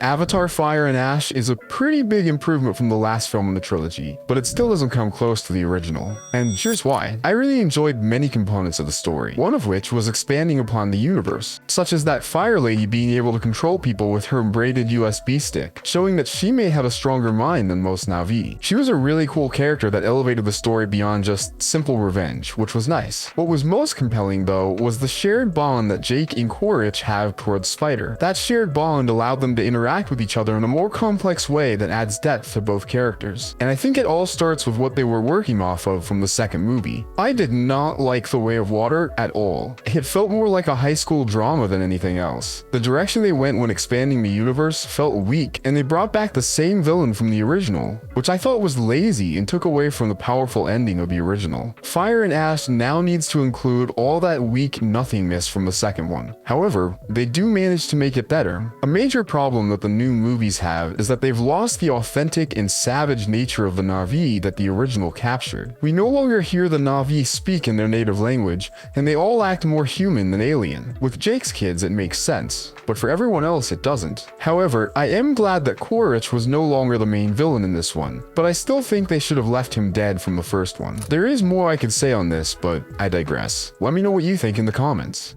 Avatar Fire and Ash is a pretty big improvement from the last film in the trilogy, but it still doesn't come close to the original. And here's why. I really enjoyed many components of the story, one of which was expanding upon the universe, such as that Fire Lady being able to control people with her braided USB stick, showing that she may have a stronger mind than most Na'vi. She was a really cool character that elevated the story beyond just simple revenge, which was nice. What was most compelling though was the shared bond that Jake and Quaritch have towards Spider. That shared bond allowed them to interact with each other in a more complex way that adds depth to both characters. And I think it all starts with what they were working off of from the second movie. I did not like The Way of Water at all. It felt more like a high school drama than anything else. The direction they went when expanding the universe felt weak, and they brought back the same villain from the original, which I thought was lazy and took away from the powerful ending of the original. Fire and Ash now needs to include all that weak nothingness from the second one. However, they do manage to make it better. A major problem that the new movies have is that they've lost the authentic and savage nature of the Na'vi that the original captured. We no longer hear the Na'vi speak in their native language, and they all act more human than alien. With Jake's kids it makes sense, but for everyone else it doesn't. However, I am glad that Quaritch was no longer the main villain in this one, but I still think they should have left him dead from the first one. There is more I could say on this, but I digress. Let me know what you think in the comments.